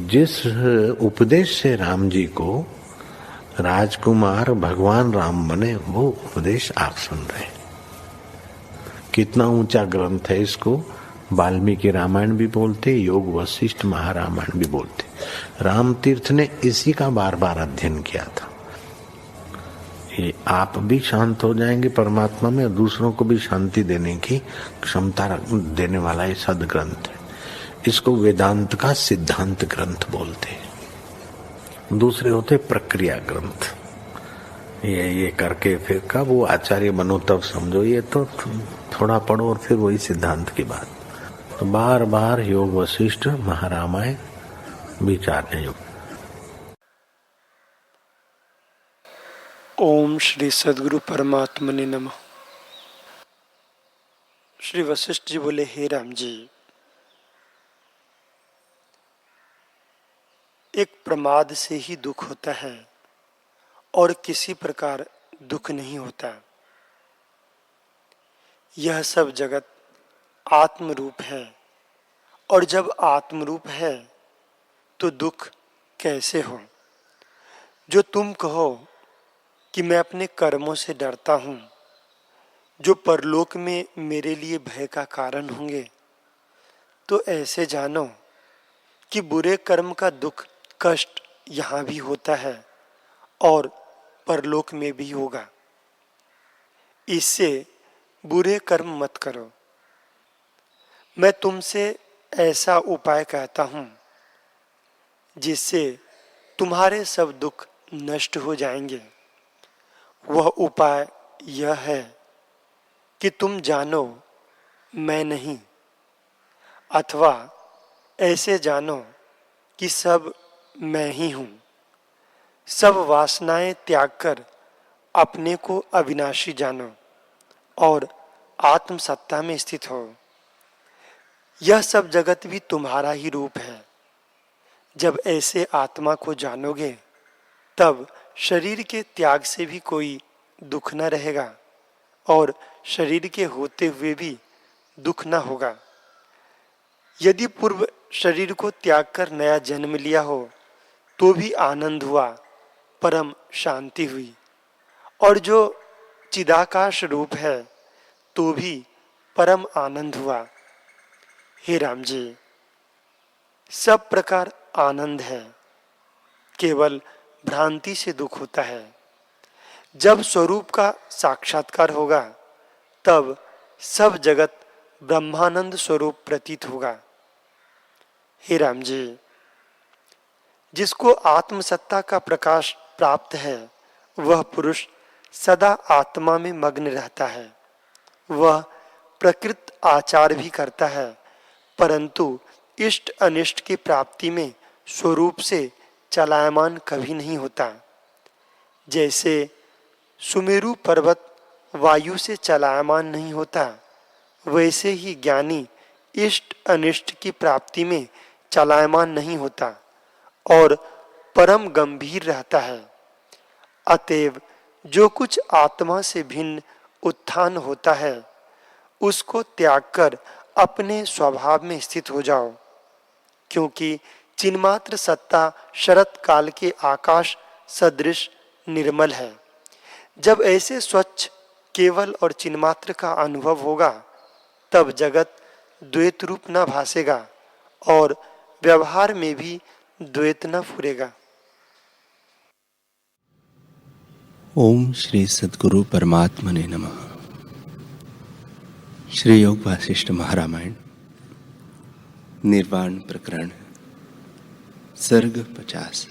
जिस उपदेश से राम जी को राजकुमार भगवान राम बने, वो उपदेश आप सुन रहे हैं। कितना ऊंचा ग्रंथ है, इसको वाल्मीकि रामायण भी बोलते, योग वशिष्ठ महारामायण भी बोलते। राम तीर्थ ने इसी का बार बार अध्ययन किया था। ये आप भी शांत हो जाएंगे परमात्मा में, और दूसरों को भी शांति देने की क्षमता देने वाला ये सदग्रंथ है। इसको वेदांत का सिद्धांत ग्रंथ बोलते हैं। दूसरे होते प्रक्रिया ग्रंथ। ये करके फिर कब वो आचार्य बनो तब समझो, ये तो थोड़ा पढ़ो और फिर वही सिद्धांत की बात। तो बार बार योग वशिष्ठ महारामायण विचारने योग। ओम श्री सद्गुरु परमात्मने नमः। श्री वशिष्ठ जी बोले, हे राम जी, एक प्रमाद से ही दुख होता है और किसी प्रकार दुख नहीं होता। यह सब जगत आत्म रूप है, और जब आत्म रूप है तो दुख कैसे हो? जो तुम कहो कि मैं अपने कर्मों से डरता हूँ, जो परलोक में मेरे लिए भय का कारण होंगे, तो ऐसे जानो कि बुरे कर्म का दुख कष्ट यहाँ भी होता है और परलोक में भी होगा। इससे बुरे कर्म मत करो। मैं तुमसे ऐसा उपाय कहता हूँ जिससे तुम्हारे सब दुख नष्ट हो जाएंगे। वह उपाय यह है कि तुम जानो मैं नहीं, अथवा ऐसे जानो कि सब मैं ही हूँ। सब वासनाएं त्याग कर अपने को अविनाशी जानो और आत्म सत्ता में स्थित हो। यह सब जगत भी तुम्हारा ही रूप है। जब ऐसे आत्मा को जानोगे, तब शरीर के त्याग से भी कोई दुख न रहेगा और शरीर के होते हुए भी दुख न होगा। यदि पूर्व शरीर को त्याग कर नया जन्म लिया हो तो भी आनंद हुआ, परम शांति हुई। और जो चिदाकाश रूप है तो भी परम आनंद हुआ। हे राम जी, सब प्रकार आनंद है, केवल भ्रांति से दुख होता है। जब स्वरूप का साक्षात्कार होगा, तब सब जगत ब्रह्मानंद स्वरूप प्रतीत होगा। हे राम जी, जिसको आत्मसत्ता का प्रकाश प्राप्त है, वह पुरुष सदा आत्मा में मग्न रहता है। वह प्रकृत आचार भी करता है, परंतु इष्ट अनिष्ट की प्राप्ति में स्वरूप से चलायमान कभी नहीं होता। जैसे सुमेरु पर्वत वायु से चलायमान नहीं होता, वैसे ही ज्ञानी इष्ट अनिष्ट की प्राप्ति में चलायमान नहीं होता और परम गंभीर रहता है। अतएव जो कुछ आत्मा से भिन्न उत्थान होता है, उसको त्याग कर अपने स्वभाव में स्थित हो जाओ, क्योंकि चिन्मात्र सत्ता शरत काल के आकाश सदृश निर्मल है। जब ऐसे स्वच्छ केवल और चिन्मात्र का अनुभव होगा, तब जगत द्वैत रूप न भासेगा और व्यवहार में भी द्वैत न फुरेगा। ओम श्री सद्गुरु परमात्मने नमः। श्री योग वासिष्ठ महारामायण निर्वाण प्रकरण सर्ग 50।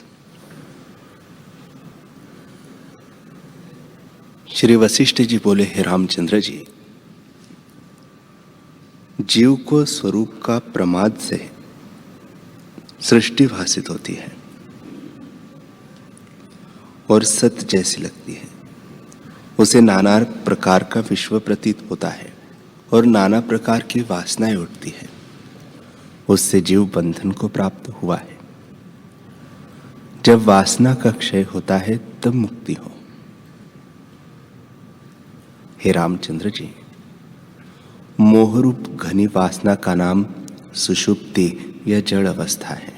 श्री वशिष्ठ जी बोले, हे रामचंद्र जी, जीव को स्वरूप का प्रमाद से सृष्टि भासित होती है और सत्य जैसी लगती है। उसे नाना प्रकार का विश्व प्रतीत होता है और नाना प्रकार की वासनाएं उठती है। उससे जीव बंधन को प्राप्त हुआ है। जब वासना का क्षय होता है, तब मुक्ति हो। हे रामचंद्र जी, मोहरूप घनी वासना का नाम सुषुप्ति या जड़ अवस्था है।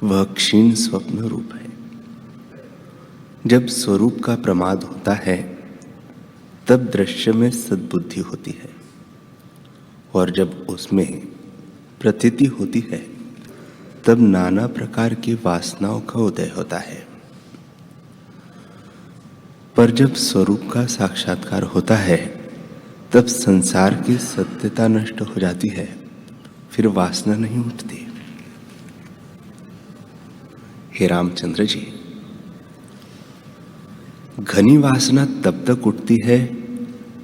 वह क्षीण स्वप्न रूप है। जब स्वरूप का प्रमाद होता है तब दृश्य में सद्बुद्धि होती है, और जब उसमें प्रतीति होती है तब नाना प्रकार की वासनाओं का उदय होता है। पर जब स्वरूप का साक्षात्कार होता है तब संसार की सत्यता नष्ट हो जाती है, फिर वासना नहीं उठती। हे रामचंद्र जी, घनी वासना तब तक उठती है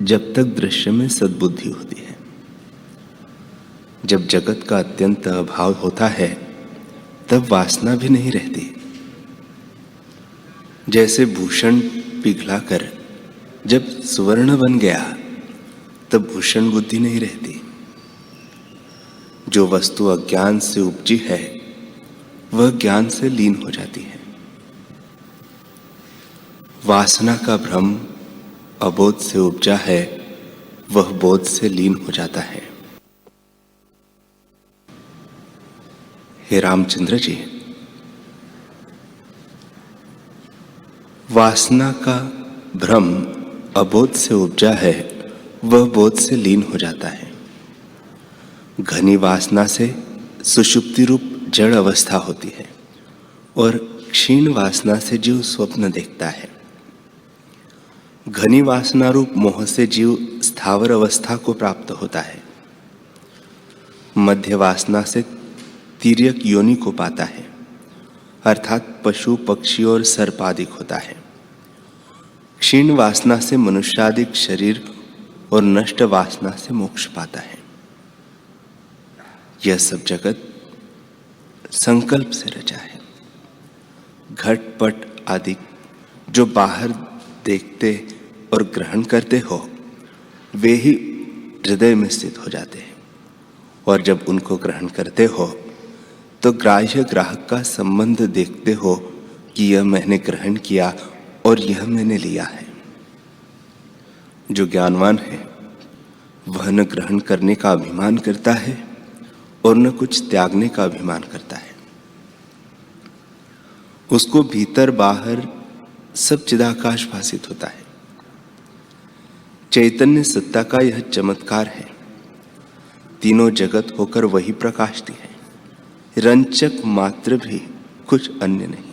जब तक दृश्य में सद्बुद्धि होती है। जब जगत का अत्यंत अभाव होता है तब वासना भी नहीं रहती। जैसे भूषण पिघलाकर जब सुवर्ण बन गया तब भूषण बुद्धि नहीं रहती। जो वस्तु अज्ञान से उपजी है वह ज्ञान से लीन हो जाती है। वासना का भ्रम अबोध से उपजा है, वह बोध से लीन हो जाता है। हे रामचंद्र जी, वासना का भ्रम अबोध से उपजा है, वह बोध से लीन हो जाता है। घनी वासना से सुषुप्ति रूप जड़ अवस्था होती है और क्षीण वासना से जीव स्वप्न देखता है। घनी वासना रूप मोह से जीव स्थावर अवस्था को प्राप्त होता है। मध्य वासना से तिर्यक योनि को पाता है, अर्थात पशु पक्षी और सर्पादिक होता है। क्षीण वासना से मनुष्यादिक शरीर और नष्ट वासना से मोक्ष पाता है। यह सब जगत संकल्प से रचा है। घटपट आदि जो बाहर देखते और ग्रहण करते हो वे ही हृदय में स्थित हो जाते हैं, और जब उनको ग्रहण करते हो तो ग्राह्य ग्राहक का संबंध देखते हो कि यह मैंने ग्रहण किया और यह मैंने लिया है। जो ज्ञानवान है वह न ग्रहण करने का अभिमान करता है और न कुछ त्यागने का अभिमान करता है। उसको भीतर बाहर सब चिदाकाश भासित होता है। चैतन्य सत्ता का यह चमत्कार है। तीनों जगत होकर वही प्रकाशती है। रंचक मात्र भी कुछ अन्य नहीं,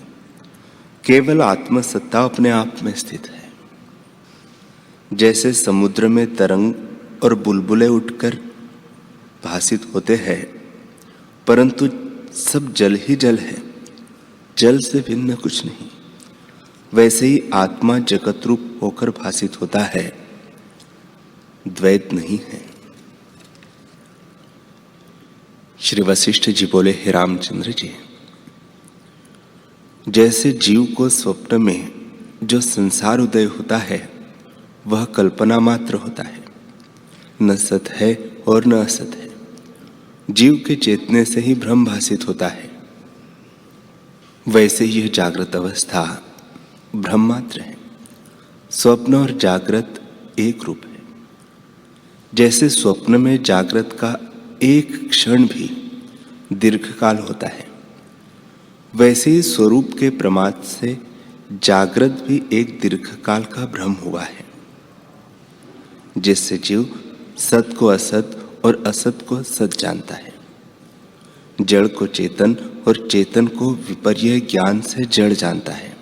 केवल आत्मसत्ता अपने आप में स्थित है। जैसे समुद्र में तरंग और बुलबुले उठकर भासित होते हैं, परंतु सब जल ही जल है, जल से भिन्न कुछ नहीं, वैसे ही आत्मा जगत रूप होकर भासित होता है, द्वैत नहीं है। श्री वशिष्ठ जी बोले, हे रामचंद्र जी, जैसे जीव को स्वप्न में जो संसार उदय होता है वह कल्पना मात्र होता है, न सत है और न असत है। जीव के चेतने से ही भ्रम भासित होता है, वैसे यह जागृत अवस्था भ्रम मात्र है। स्वप्न और जागृत एक रूप है। जैसे स्वप्न में जागृत का एक क्षण भी दीर्घकाल होता है, वैसे ही स्वरूप के प्रमाद से जागृत भी एक दीर्घकाल का भ्रम हुआ है, जिससे जीव सत को असत और असत को सत जानता है। जड़ को चेतन और चेतन को विपर्य ज्ञान से जड़ जानता है।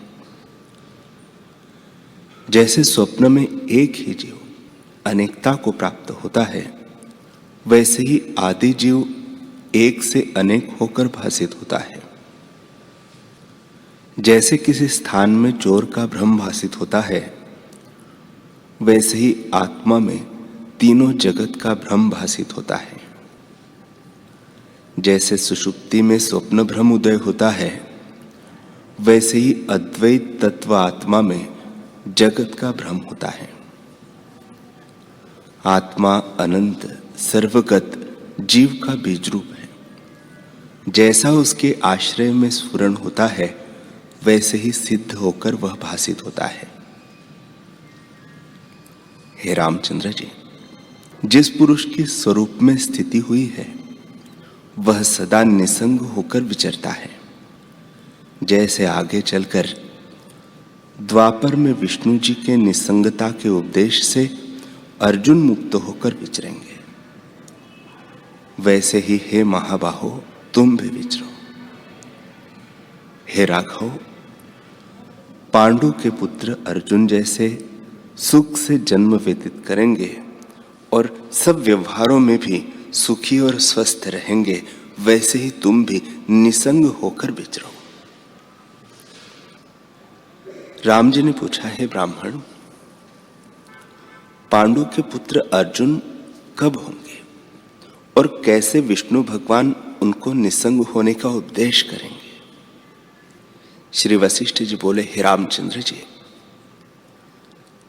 जैसे स्वप्न में एक ही जीव अनेकता को प्राप्त होता है, वैसे ही आदि जीव एक से अनेक होकर भासित होता है। जैसे किसी स्थान में चोर का भ्रम भासित होता है, वैसे ही आत्मा में तीनों जगत का भ्रम भासित होता है। जैसे सुषुप्ति में स्वप्न भ्रम उदय होता है, वैसे ही अद्वैत तत्व आत्मा में जगत का भ्रम होता है। आत्मा अनंत सर्वगत जीव का बीज रूप है। जैसा उसके आश्रय में स्फुरण होता है, वैसे ही सिद्ध होकर वह भासित होता है। हे रामचंद्र जी, जिस पुरुष की स्वरूप में स्थिति हुई है वह सदा निसंग होकर विचरता है जैसे आगे चलकर द्वापर में विष्णु जी के निसंगता के उपदेश से अर्जुन मुक्त होकर विचरेंगे, वैसे ही हे महाबाहो तुम भी विचरो। हे राघव, पांडु के पुत्र अर्जुन जैसे सुख से जन्म व्यतीत करेंगे और सब व्यवहारों में भी सुखी और स्वस्थ रहेंगे, वैसे ही तुम भी निसंग होकर विचरो। राम जी ने पूछा, हे ब्राह्मण, पांडु के पुत्र अर्जुन कब होंगे और कैसे विष्णु भगवान उनको निसंग होने का उपदेश करेंगे? श्री वशिष्ठ जी बोले, हे रामचंद्र जी,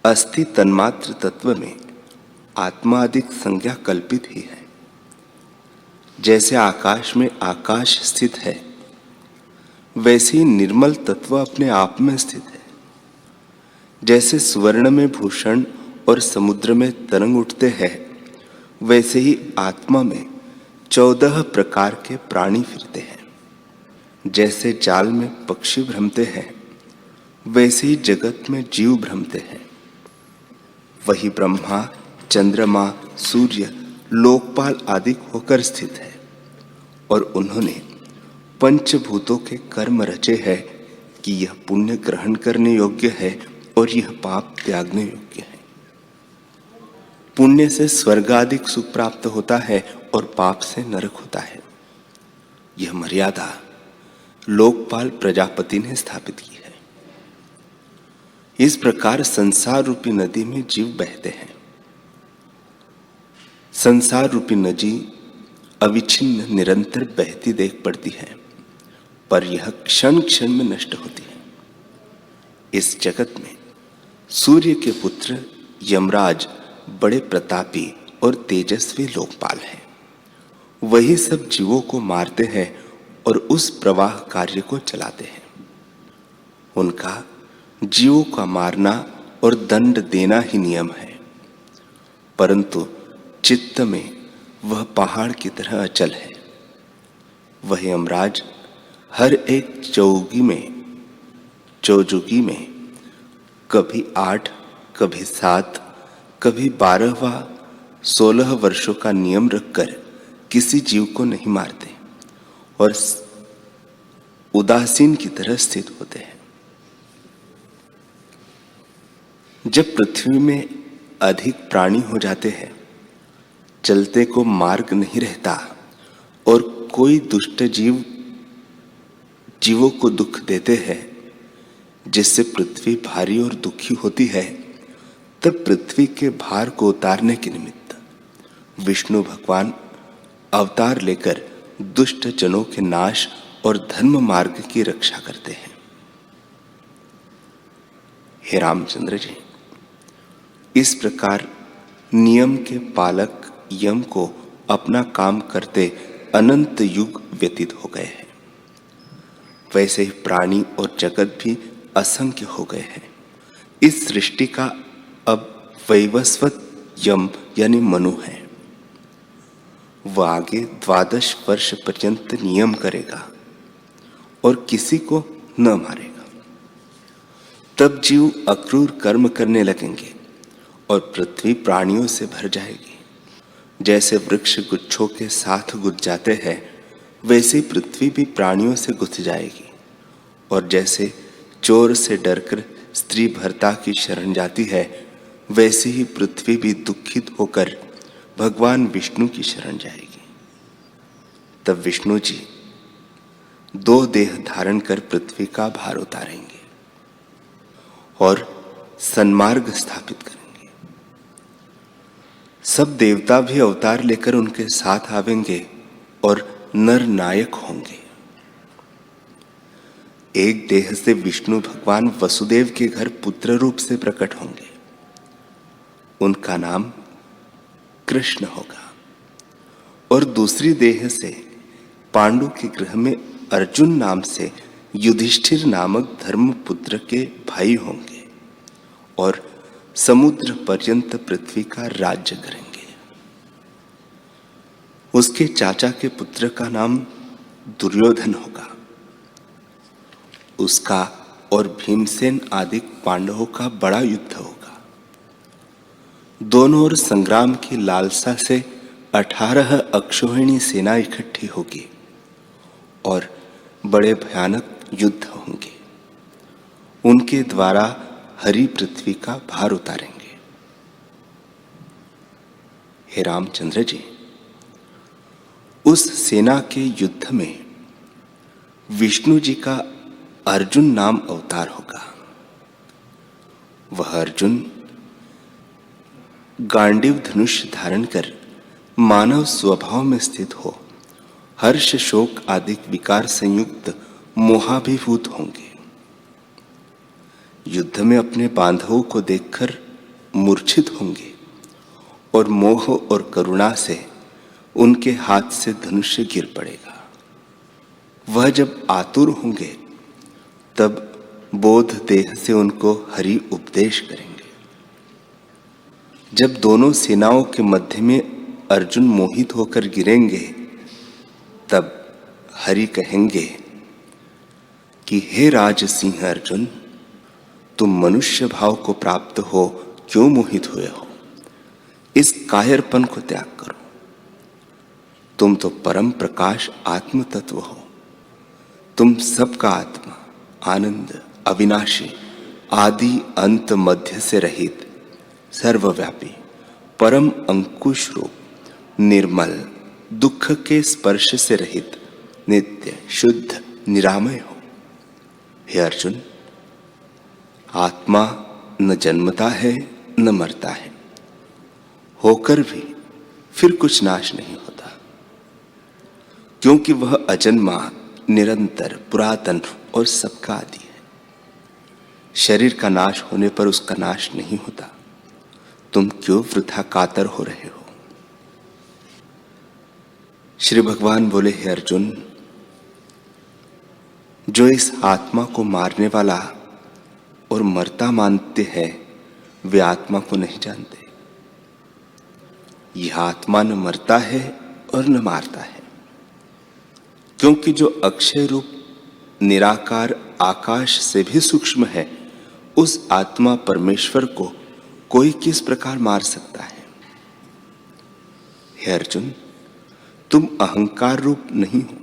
अस्थि तन्मात्र तत्व में आत्मा अधिक संज्ञा कल्पित ही है। जैसे आकाश में आकाश स्थित है, वैसे ही निर्मल तत्व अपने आप में स्थित है। जैसे सुवर्ण में भूषण और समुद्र में तरंग उठते हैं, वैसे ही आत्मा में 14 प्रकार के प्राणी फिरते हैं। जैसे जाल में पक्षी भ्रमते हैं, वैसे ही जगत में जीव भ्रमते हैं। वही ब्रह्मा, चंद्रमा, सूर्य, लोकपाल आदि होकर स्थित है और उन्होंने पंचभूतों के कर्म रचे हैं कि यह पुण्य ग्रहण करने योग्य है और यह पाप त्यागने योग्य है। पुण्य से स्वर्ग आदि सुख प्राप्त होता है और पाप से नरक होता है। यह मर्यादा लोकपाल प्रजापति ने स्थापित की है। इस प्रकार संसार रूपी नदी में जीव बहते हैं। संसार रूपी नदी अविच्छिन्न निरंतर बहती देख पड़ती है, पर यह क्षण क्षण में नष्ट होती है। इस जगत में सूर्य के पुत्र यमराज बड़े प्रतापी और तेजस्वी लोकपाल हैं। वही सब जीवों को मारते हैं और उस प्रवाह कार्य को चलाते हैं। उनका जीवों का मारना और दंड देना ही नियम है, परंतु चित्त में वह पहाड़ की तरह अचल है। वह यमराज हर एक चौजुगी में कभी 8, कभी 7, कभी 12 व 16 वर्षों का नियम रखकर किसी जीव को नहीं मारते और उदासीन की तरह स्थित होते हैं। जब पृथ्वी में अधिक प्राणी हो जाते हैं, चलते को मार्ग नहीं रहता और कोई दुष्ट जीवों को दुख देते हैं, जिससे पृथ्वी भारी और दुखी होती है, तब पृथ्वी के भार को उतारने के निमित्त विष्णु भगवान अवतार लेकर दुष्ट जनों के नाश और धर्म मार्ग की रक्षा करते हैं। हे रामचंद्र जी, इस प्रकार नियम के पालक यम को अपना काम करते अनंत युग व्यतीत हो गए हैं। वैसे ही प्राणी और जगत भी असंख्य हो गए हैं। इस सृष्टि का अब वैवस्वत यम यानी मनु है। वह आगे 12 वर्ष पर्यंत नियम करेगा और किसी को न मारेगा। तब जीव अक्रूर कर्म करने लगेंगे और पृथ्वी प्राणियों से भर जाएगी। जैसे वृक्ष गुच्छों के साथ गुथ जाते हैं, वैसे पृथ्वी भी प्राणियों से गुथ जाएगी। और जैसे चोर से डरकर स्त्री भर्ता की शरण जाती है, वैसे ही पृथ्वी भी दुखित होकर भगवान विष्णु की शरण जाएगी। तब विष्णु जी 2 देह धारण कर पृथ्वी का भार उतारेंगे और सन्मार्ग स्थापित करेंगे। सब देवता भी अवतार लेकर उनके साथ आवेंगे और नर नायक होंगे। एक देह से विष्णु भगवान वसुदेव के घर पुत्र रूप से प्रकट होंगे। उनका नाम कृष्ण होगा। और दूसरी देह से पांडु के गृह में अर्जुन नाम से युधिष्ठिर नामक धर्मपुत्र के भाई होंगे और समुद्र पर्यंत पृथ्वी का राज्य करेंगे। उसके चाचा के पुत्र का नाम दुर्योधन होगा। उसका और भीमसेन आदि पांडवों का बड़ा युद्ध होगा। दोनों ओर संग्राम की लालसा से 18 अक्षौहिणी सेना इकट्ठी होगी और बड़े भयानक युद्ध होंगे। उनके द्वारा हरि पृथ्वी का भार उतारेंगे। हे रामचंद्र जी, उस सेना के युद्ध में विष्णु जी का अर्जुन नाम अवतार होगा। वह अर्जुन गांडीव धनुष धारण कर मानव स्वभाव में स्थित हो हर्ष शोक आदि विकार संयुक्त मोहाभिभूत होंगे। युद्ध में अपने बांधवों को देखकर मूर्छित होंगे और मोह और करुणा से उनके हाथ से धनुष्य गिर पड़ेगा। वह जब आतुर होंगे तब बोध देह से उनको हरि उपदेश करेंगे। जब दोनों सेनाओं के मध्य में अर्जुन मोहित होकर गिरेंगे तब हरि कहेंगे कि हे राज सिंह अर्जुन, तुम मनुष्य भाव को प्राप्त हो क्यों मोहित हुए हो? इस कायरपन को त्याग करो। तुम तो परम प्रकाश आत्म तत्व हो। तुम सबका आत्मा, आनंद, अविनाशी, आदि अंत मध्य से रहित, सर्वव्यापी, परम अंकुश रूप, निर्मल, दुख के स्पर्श से रहित, नित्य, शुद्ध, निरामय हो। हे अर्जुन, आत्मा न जन्मता है न मरता है, होकर भी फिर कुछ नाश नहीं होता, क्योंकि वह अजन्मा, निरंतर, पुरातन और सबका आदि है। शरीर का नाश होने पर उसका नाश नहीं होता। तुम क्यों वृथा कातर हो रहे हो? श्री भगवान बोले, हे अर्जुन, जो इस आत्मा को मारने वाला और मरता मानते हैं वे आत्मा को नहीं जानते। यह आत्मा न मरता है और न मारता है, क्योंकि जो अक्षय रूप निराकार आकाश से भी सूक्ष्म है, उस आत्मा परमेश्वर को कोई किस प्रकार मार सकता है? हे अर्जुन, तुम अहंकार रूप नहीं हो।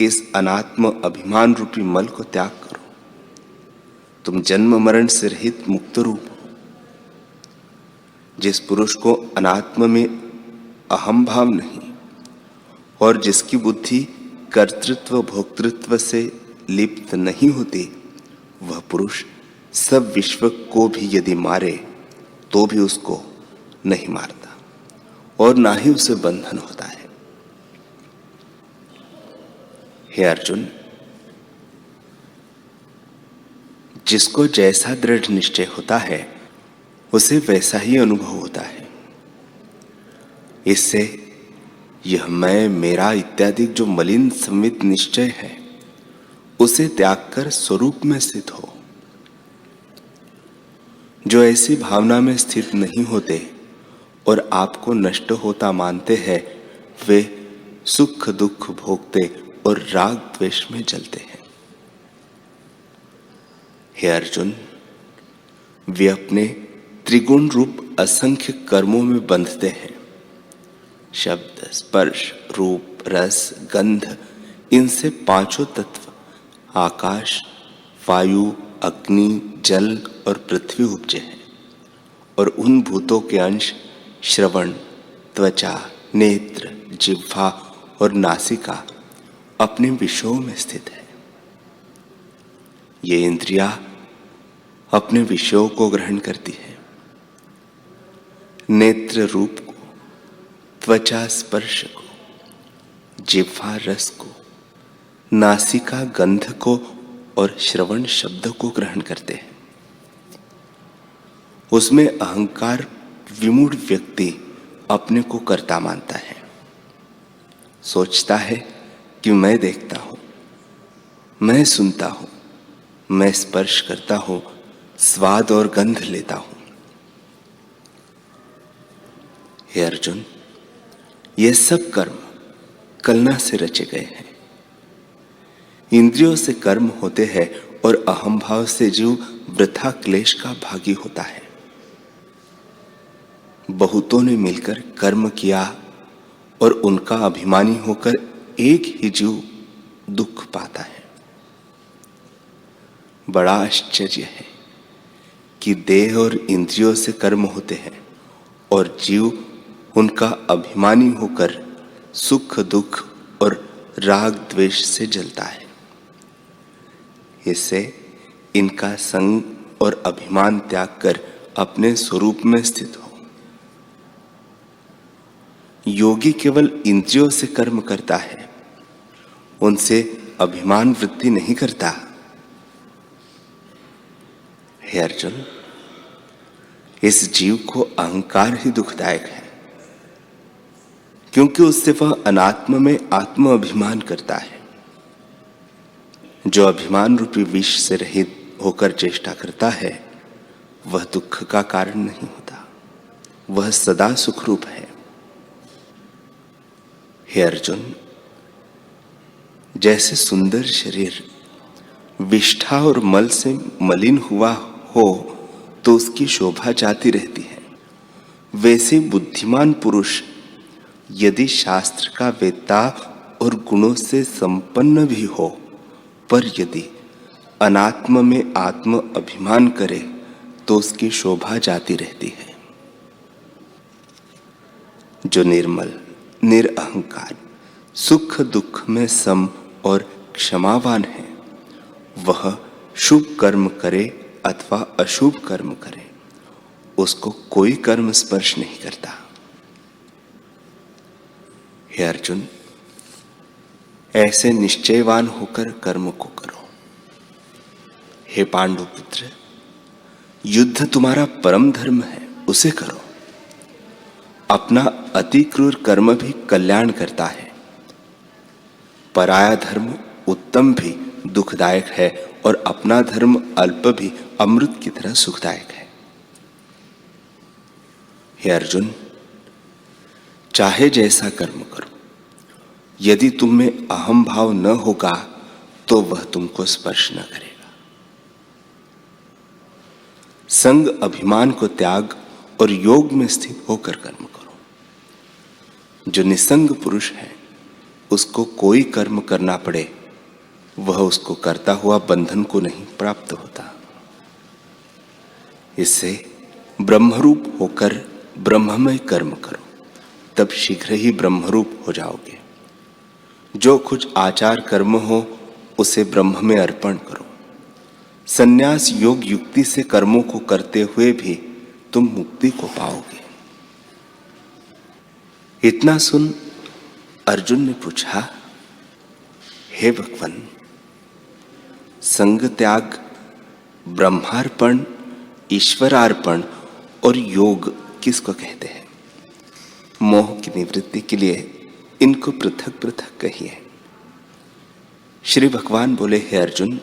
इस अनात्म अभिमान रूपी मल को त्याग करो। तुम जन्म मरण से रहित मुक्त रूप हो। जिस पुरुष को अनात्म में अहम भाव नहीं और जिसकी बुद्धि कर्तृत्व भोक्तृत्व से लिप्त नहीं होती, वह पुरुष सब विश्व को भी यदि मारे तो भी उसको नहीं मारता और ना ही उसे बंधन होता है। हे अर्जुन, जिसको जैसा दृढ़ निश्चय होता है उसे वैसा ही अनुभव होता है। इससे यह मैं, मेरा इत्यादि जो मलिन संवित निश्चय है उसे त्याग कर स्वरूप में स्थित हो। जो ऐसी भावना में स्थित नहीं होते और आपको नष्ट होता मानते हैं, वे सुख दुख भोगते और राग द्वेष में जलते हैं। हे अर्जुन, वे अपने त्रिगुण रूप असंख्य कर्मों में बंधते हैं। शब्द, स्पर्श, रूप, रस, गंध, इनसे पांचों तत्व आकाश, वायु, अग्नि, जल और पृथ्वी उपजे हैं और उन भूतों के अंश श्रवण, त्वचा, नेत्र, जिह्वा और नासिका अपने विषयों में स्थित है। ये इंद्रियां अपने विषयों को ग्रहण करती है। नेत्र रूप को, त्वचा स्पर्श को, जिह्वा रस को, नासिका गंध को और श्रवण शब्द को ग्रहण करते हैं। उसमें अहंकार विमूढ़ व्यक्ति अपने को कर्ता मानता है। सोचता है कि मैं देखता हूं, मैं सुनता हूं, मैं स्पर्श करता हूं, स्वाद और गंध लेता हूं। हे अर्जुन, ये सब कर्म कलना से रचे गए हैं। इंद्रियों से कर्म होते हैं और अहम भाव से जीव वृथा क्लेश का भागी होता है। बहुतों ने मिलकर कर्म किया और उनका अभिमानी होकर एक ही जीव दुख पाता है। बड़ा आश्चर्य है कि देह और इंद्रियों से कर्म होते हैं और जीव उनका अभिमानी होकर सुख दुख और राग द्वेष से जलता है। इससे इनका संग और अभिमान त्याग कर अपने स्वरूप में स्थित हो। योगी केवल इंद्रियों से कर्म करता है, उनसे अभिमान वृद्धि नहीं करता। हे अर्जुन, इस जीव को अहंकार ही दुखदायक है, क्योंकि उससे वह अनात्म में आत्म अभिमान करता है। जो अभिमान रूपी विष से रहित होकर चेष्टा करता है वह दुख का कारण नहीं होता, वह सदा सुख रूप है। हे अर्जुन, जैसे सुंदर शरीर विष्ठा और मल से मलिन हुआ हो तो उसकी शोभा जाती रहती है, वैसे बुद्धिमान पुरुष यदि शास्त्र का वेत्ता और गुणों से संपन्न भी हो, पर यदि अनात्म में आत्म अभिमान करे तो उसकी शोभा जाती रहती है। जो निर्मल निरअहंकार सुख दुख में सम और क्षमावान है, वह शुभ कर्म करे अथवा अशुभ कर्म करे, उसको कोई कर्म स्पर्श नहीं करता। हे अर्जुन, ऐसे निश्चयवान होकर कर्म को करो। हे पांडुपुत्र, युद्ध तुम्हारा परम धर्म है, उसे करो। अपना अति क्रूर कर्म भी कल्याण करता है, पराया धर्म उत्तम भी दुखदायक है और अपना धर्म अल्प भी अमृत की तरह सुखदायक है। हे अर्जुन, चाहे जैसा कर्म करो, यदि तुम में अहम भाव न होगा तो वह तुमको स्पर्श न करेगा। संग अभिमान को त्याग और योग में स्थित होकर कर्म करो। जो निसंग पुरुष है उसको कोई कर्म करना पड़े, वह उसको करता हुआ बंधन को नहीं प्राप्त होता। इससे ब्रह्मरूप होकर ब्रह्ममय कर्म करो, तब शीघ्र ही ब्रह्मरूप हो जाओगे। जो कुछ आचार कर्म हो उसे ब्रह्म में अर्पण करो। संन्यास योग युक्ति से कर्मों को करते हुए भी तुम मुक्ति को पाओगे। इतना सुन अर्जुन ने पूछा, हे भगवान, संग त्याग, ब्रह्मार्पण, ईश्वरार्पण और योग किसको कहते हैं? मोह की निवृत्ति के लिए इनको पृथक पृथक कहिए। श्री भगवान बोले, हे अर्जुन,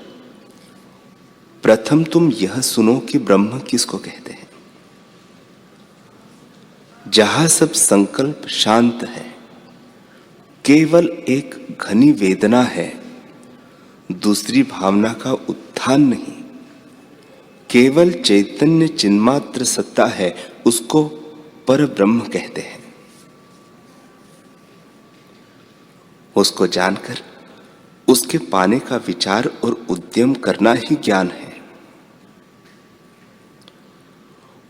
प्रथम तुम यह सुनो कि ब्रह्म किसको कहते हैं। जहां सब संकल्प शांत है, केवल एक घनी वेदना है, दूसरी भावना का उत्थान नहीं, केवल चैतन्य चिन्मात्र सत्ता है, उसको पर ब्रह्म कहते हैं। उसको जानकर उसके पाने का विचार और उद्यम करना ही ज्ञान है।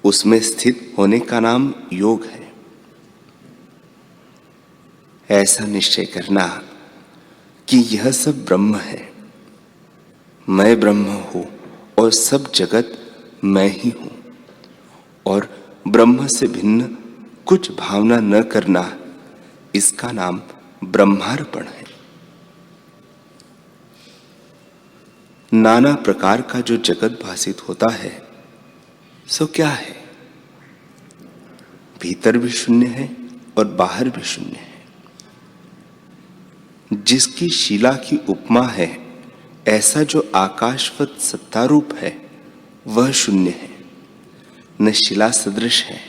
उसमें स्थित होने का नाम योग है। ऐसा निश्चय करना कि यह सब ब्रह्म है, मैं ब्रह्म हूं और सब जगत मैं ही हूं, और ब्रह्म से भिन्न कुछ भावना न करना, इसका नाम ब्रह्मार्पण है। नाना प्रकार का जो जगत भासित होता है सो क्या है? भीतर भी शून्य है और बाहर भी शून्य है। जिसकी शिला की उपमा है, ऐसा जो आकाशवत सत्तारूप है वह शून्य है, न शिला सदृश है।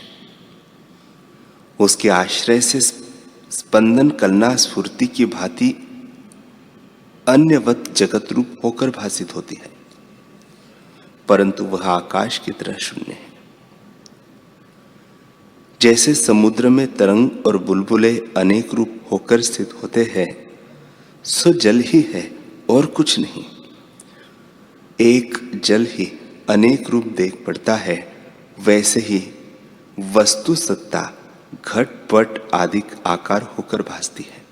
उसके आश्रय से स्पंदन कलना स्फूर्ति की भांति अन्यवत जगत रूप होकर भासित होती है, परंतु वह आकाश की तरह शून्य है। जैसे समुद्र में तरंग और बुलबुले अनेक रूप होकर स्थित होते हैं, सो जल ही है और कुछ नहीं। एक जल ही अनेक रूप देख पड़ता है, वैसे ही वस्तु सत्ता घट पट आदि आकार होकर भासती है।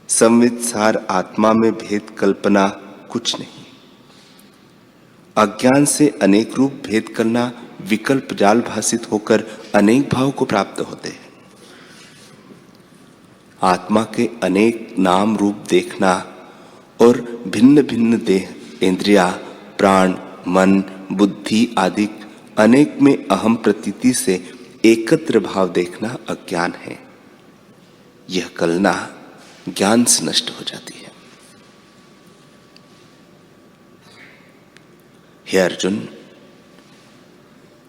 संवित सार आत्मा में भेद कल्पना कुछ नहीं। अज्ञान से अनेक रूप भेद करना विकल्प जाल भासित होकर अनेक भाव को प्राप्त होते हैं। आत्मा के अनेक नाम रूप देखना और भिन्न भिन्न देह, इंद्रिया, प्राण, मन, बुद्धि आदि अनेक में अहम प्रतीति से एकत्र भाव देखना अज्ञान है। यह कलना ज्ञान से नष्ट हो जाती है। हे अर्जुन,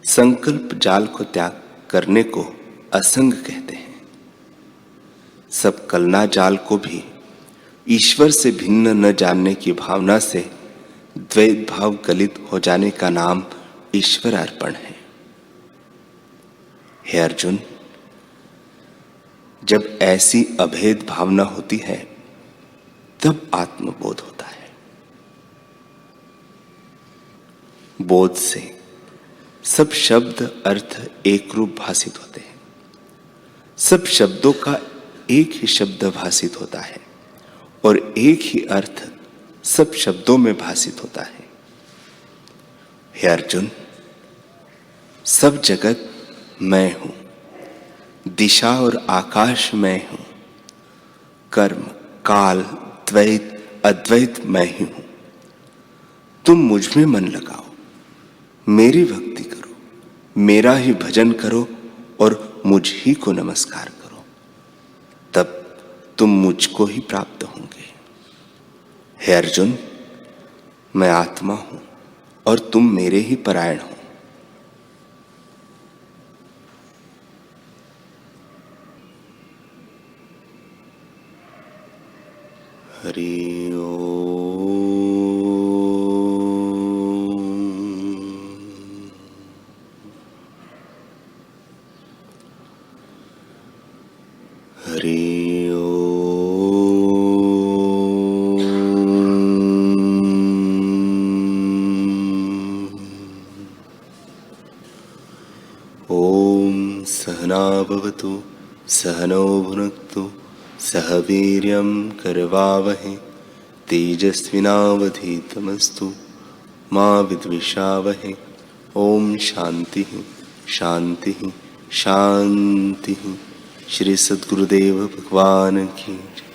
संकल्प जाल को त्याग करने को असंग कहते हैं। सब कलना जाल को भी ईश्वर से भिन्न न जानने की भावना से द्वैत भाव गलित हो जाने का नाम ईश्वर अर्पण है। हे अर्जुन, जब ऐसी अभेद भावना होती है तब आत्मबोध होता है। बोध से सब शब्द अर्थ एक रूप भासित होते हैं। सब शब्दों का एक ही शब्द भासित होता है और एक ही अर्थ सब शब्दों में भासित होता है। हे अर्जुन, सब जगत मैं हूं, दिशा और आकाश मैं हूं, कर्म, काल, द्वैत, अद्वैत मैं ही हूं। तुम मुझ में मन लगाओ, मेरी भक्ति करो, मेरा ही भजन करो और मुझ ही को नमस्कार करो, तब तुम मुझको ही प्राप्त होंगे। हे अर्जुन, मैं आत्मा हूं और तुम मेरे ही परायण हो। हरि ओम। हरि ओम। सहना भवतु, सहनौ भुनक्तु, सह वीर्यं करवावहै, तेजस्विनावधीतमस्तु मा विद्विषावहै। ओम शांति शांति शांति। श्री सद्गुरुदेव भगवान की जय।